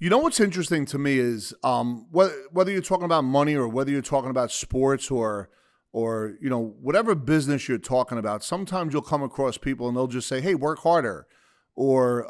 You know what's interesting to me is whether you're talking about money or whether you're talking about sports or whatever business you're talking about. Sometimes you'll come across people and they'll just say, "Hey, work harder." Or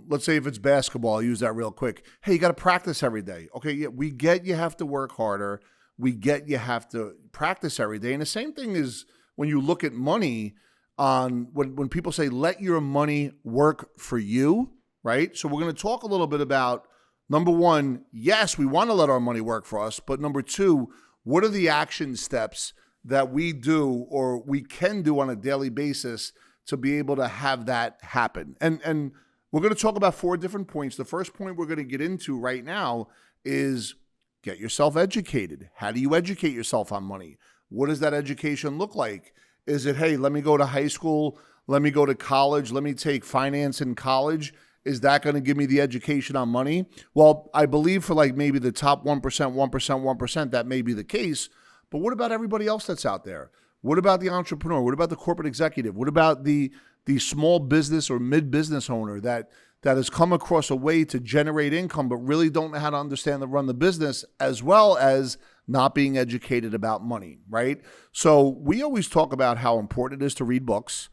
let's say if it's basketball, I'll use that real quick. "Hey, you got to practice every day." Okay, yeah, we get you have to work harder. We get you have to practice every day. And the same thing is when you look at money. When people say, "Let your money work for you," right? So we're going to talk a little bit about, number one, yes, we want to let our money work for us. But number two, what are the action steps that we do or we can do on a daily basis to be able to have that happen? And we're going to talk about 4 different points. The first point we're going to get into right now is get yourself educated. How do you educate yourself on money? What does that education look like? Is it, hey, let me go to high school, let me go to college, let me take finance in college? Is that going to give me the education on money? Well, I believe for like maybe the top 1%, 1%, that may be the case. But what about everybody else that's out there? What about the entrepreneur? What about the corporate executive? What about the small business or mid-business owner that has come across a way to generate income but really don't know how to understand and run the business, as well as not being educated about money, right? So we always talk about how important it is to read books.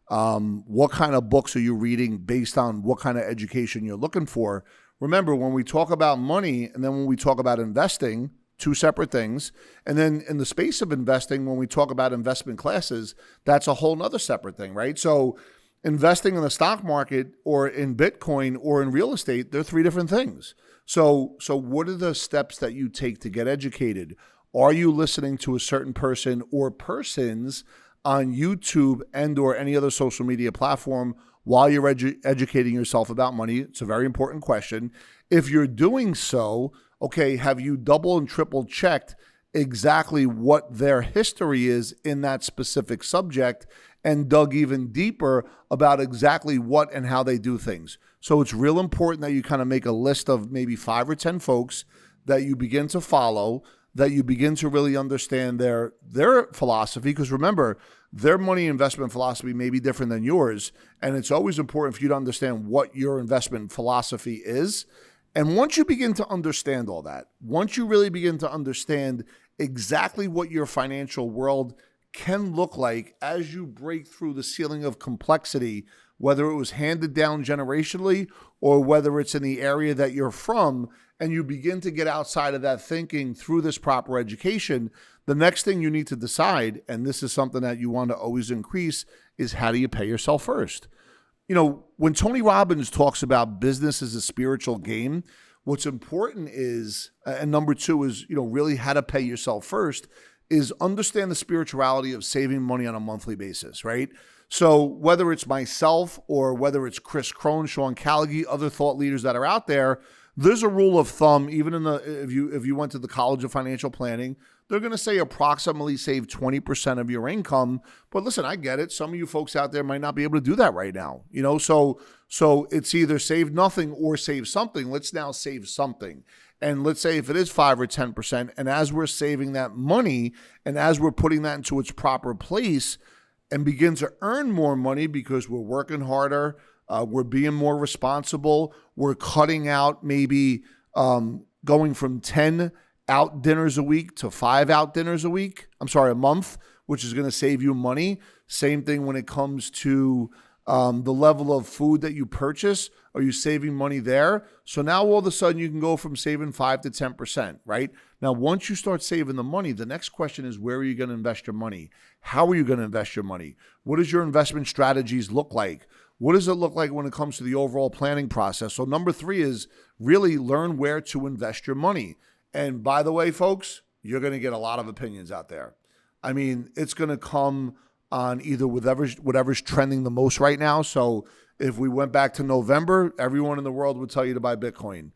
What kind of books are you reading based on what kind of education you're looking for? Remember, when we talk about money and then when we talk about investing, 2 separate things. And then in the space of investing, when we talk about investment classes, that's a whole nother separate thing, right? So investing in the stock market or in Bitcoin or in real estate, they're 3 different things. So what are the steps that you take to get educated? Are you listening to a certain person or persons on YouTube and or any other social media platform while you're educating yourself about money? It's a very important question. If you're doing so, okay, have you double and triple checked exactly what their history is in that specific subject and dug even deeper about exactly what and how they do things? So it's real important that you kind of make a list of maybe 5 or 10 folks that you begin to follow, that you begin to really understand their philosophy. Because remember, their money investment philosophy may be different than yours. And it's always important for you to understand what your investment philosophy is. And once you begin to understand all that, once you really begin to understand exactly what your financial world can look like as you break through the ceiling of complexity, whether it was handed down generationally or whether it's in the area that you're from, and you begin to get outside of that thinking through this proper education, the next thing you need to decide, and this is something that you want to always increase, is how do you pay yourself first? When Tony Robbins talks about business as a spiritual game, what's important is, and number 2 is, really how to pay yourself first, is understand the spirituality of saving money on a monthly basis, right? So whether it's myself or whether it's Chris Crone, Sean Callaghy, other thought leaders that are out there, there's a rule of thumb, even if you went to the College of Financial Planning, they're going to say approximately save 20% of your income. But listen, I get it. Some of you folks out there might not be able to do that right now. So it's either save nothing or save something. Let's now save something. And let's say if it is 5 or 10%, and as we're saving that money and as we're putting that into its proper place and begin to earn more money because we're working harder, we're being more responsible, we're cutting out maybe going from 10 out dinners a week to 5 out dinners a month, which is going to save you money. Same thing when it comes to the level of food that you purchase. Are you saving money there? So now all of a sudden you can go from saving 5 to 10%, right? Now, once you start saving the money, the next question is, where are you going to invest your money? How are you going to invest your money? What does your investment strategies look like? What does it look like when it comes to the overall planning process? So number 3 is really learn where to invest your money. And by the way, folks, you're going to get a lot of opinions out there. I mean, it's going to come on either whatever's trending the most right now. So if we went back to November, everyone in the world would tell you to buy Bitcoin.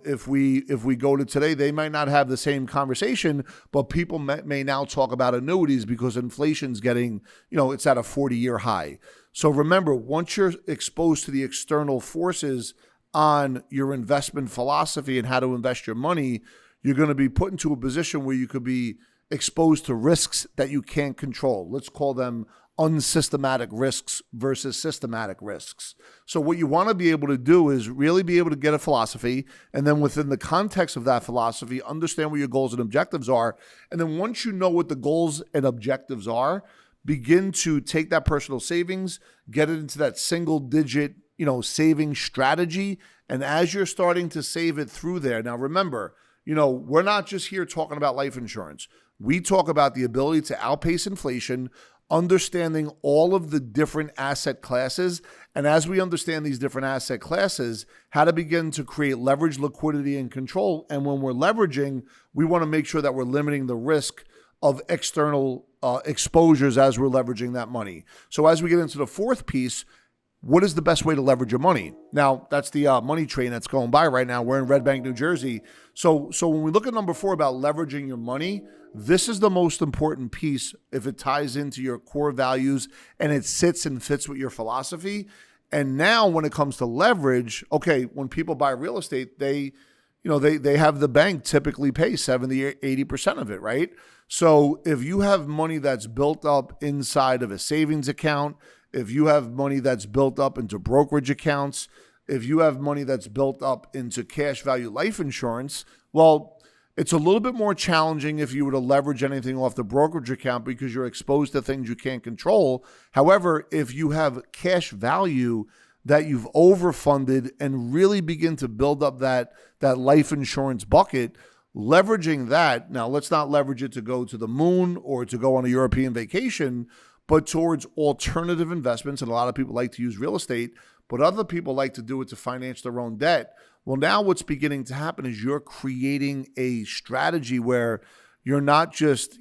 If we go to today, they might not have the same conversation, but people may now talk about annuities because inflation's getting, it's at a 40-year high. So remember, once you're exposed to the external forces on your investment philosophy and how to invest your money, you're going to be put into a position where you could be exposed to risks that you can't control. Let's call them unsystematic risks versus systematic risks. So what you want to be able to do is really be able to get a philosophy, and then within the context of that philosophy, understand what your goals and objectives are. And then once you know what the goals and objectives are, begin to take that personal savings, get it into that single digit, saving strategy. And as you're starting to save it through there, now remember, we're not just here talking about life insurance. We talk about the ability to outpace inflation, understanding all of the different asset classes. And as we understand these different asset classes, how to begin to create leverage, liquidity, and control. And when we're leveraging, we want to make sure that we're limiting the risk of external exposures as we're leveraging that money. So as we get into the fourth piece, what is the best way to leverage your money? Now, that's the money train that's going by right now. We're in Red Bank, New Jersey. So when we look at number 4 about leveraging your money, this is the most important piece if it ties into your core values and it sits and fits with your philosophy. And now when it comes to leverage, okay, when people buy real estate, they have the bank typically pay 70 or 80% of it, right? So if you have money that's built up inside of a savings account, if you have money that's built up into brokerage accounts, if you have money that's built up into cash value life insurance, well, it's a little bit more challenging if you were to leverage anything off the brokerage account because you're exposed to things you can't control. However, if you have cash value that you've overfunded and really begin to build up that life insurance bucket, leveraging that, now let's not leverage it to go to the moon or to go on a European vacation, but towards alternative investments. And a lot of people like to use real estate, but other people like to do it to finance their own debt. Well, now what's beginning to happen is you're creating a strategy where you're not just,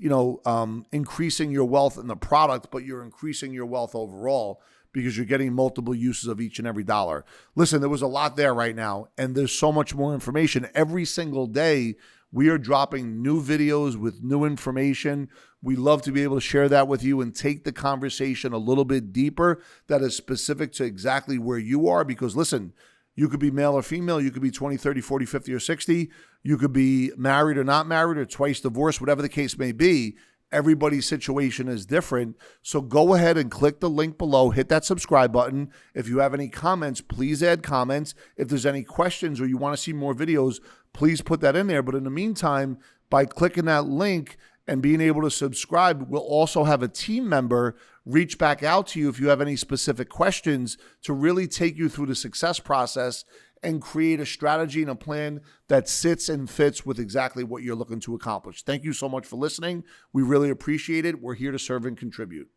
increasing your wealth in the product, but you're increasing your wealth overall because you're getting multiple uses of each and every dollar. Listen, there was a lot there right now, and there's so much more information. Every single day, we are dropping new videos with new information. We love to be able to share that with you and take the conversation a little bit deeper that is specific to exactly where you are. Because listen, you could be male or female. You could be 20, 30, 40, 50, or 60. You could be married or not married or twice divorced, whatever the case may be. Everybody's situation is different. So go ahead and click the link below. Hit that subscribe button. If you have any comments, please add comments. If there's any questions or you want to see more videos, please put that in there. But in the meantime, by clicking that link and being able to subscribe, we'll also have a team member reach back out to you if you have any specific questions to really take you through the success process and create a strategy and a plan that sits and fits with exactly what you're looking to accomplish. Thank you so much for listening. We really appreciate it. We're here to serve and contribute.